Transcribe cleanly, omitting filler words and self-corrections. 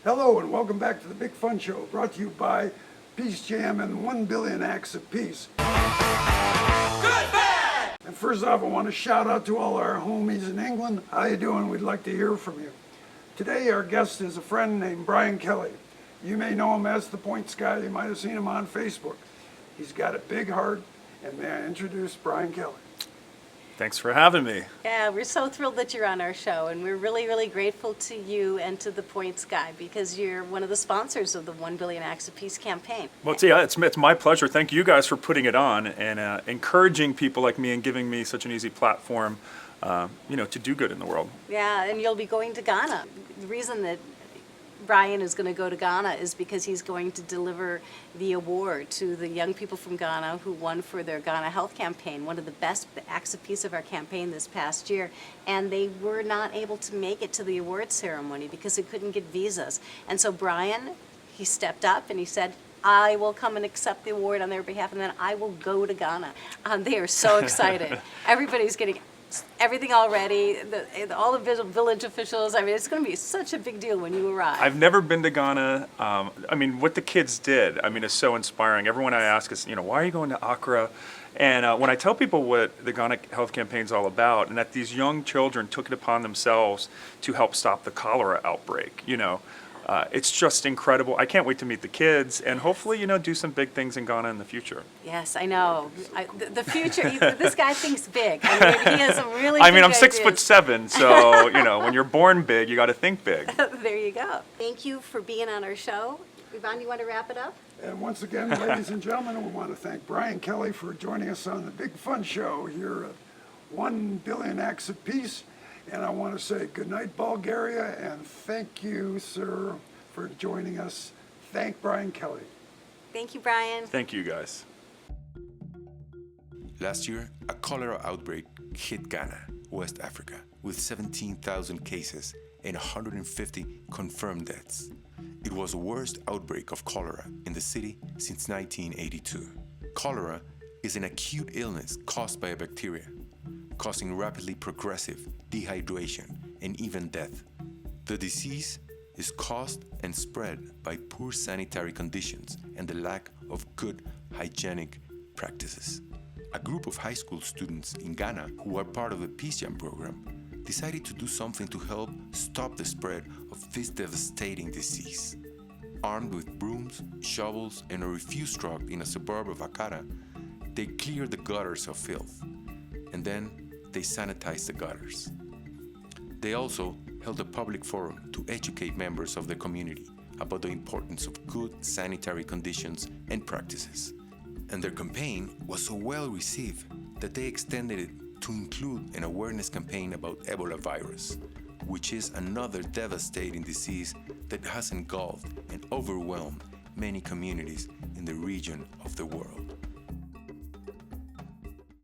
Hello and welcome back to the Big Fun Show, brought to you by Peace Jam and 1 Billion Acts of Peace. Good, bad! And first off, I want to shout out to all our homies in England. How you doing? We'd like to hear from you. Today our guest is a friend named Brian Kelly. You may know him as the Points Guy. You might have seen him on Facebook. He's got a big heart, and may I introduce Brian Kelly. Thanks for having me. Yeah, we're so thrilled that you're on our show, and we're really, really grateful to you and to the Points Guy because you're one of the sponsors of the 1 Billion Acts of Peace campaign. Well, it's my pleasure. Thank you guys for putting it on and encouraging people like me and giving me such an easy platform, to do good in the world. Yeah, and you'll be going to Ghana. The reason that Brian is going to go to Ghana is because he's going to deliver the award to the young people from Ghana who won for their Ghana Health campaign, one of the best acts of peace of our campaign this past year. And they were not able to make it to the award ceremony because they couldn't get visas. And so Brian, he stepped up and he said, I will come and accept the award on their behalf, and then I will go to Ghana. They are so excited. Everybody's getting everything all ready, all the village officials. I mean, it's going to be such a big deal when you arrive. I've never been to Ghana. What the kids did, is so inspiring. Everyone I ask is, why are you going to Accra? And when I tell people what the Ghana Health Campaign is all about, and that these young children took it upon themselves to help stop the cholera outbreak, it's just incredible. I can't wait to meet the kids and hopefully, do some big things in Ghana in the future. Yes, I know. The future, this guy thinks big. He has some really big I'm ideas. 6'7", so, when you're born big, you got to think big. There you go. Thank you for being on our show. Yvonne, you want to wrap it up? And once again, ladies and gentlemen, we want to thank Brian Kelly for joining us on the Big Fun Show here at 1 Billion Acts of Peace. And I want to say good night, Bulgaria, and thank you, sir, for joining us. Thank Brian Kelly. Thank you, Brian. Thank you, guys. Last year, a cholera outbreak hit Ghana, West Africa, with 17,000 cases and 150 confirmed deaths. It was the worst outbreak of cholera in the city since 1982. Cholera is an acute illness caused by a bacteria, causing rapidly progressive dehydration and even death. The disease is caused and spread by poor sanitary conditions and the lack of good hygienic practices. A group of high school students in Ghana who are part of the Peace Jam program decided to do something to help stop the spread of this devastating disease. Armed with brooms, shovels, and a refuse truck in a suburb of Accra, they cleared the gutters of filth, and then they sanitized the gutters. They also held a public forum to educate members of the community about the importance of good sanitary conditions and practices. And their campaign was so well received that they extended it to include an awareness campaign about Ebola virus, which is another devastating disease that has engulfed and overwhelmed many communities in the region of the world.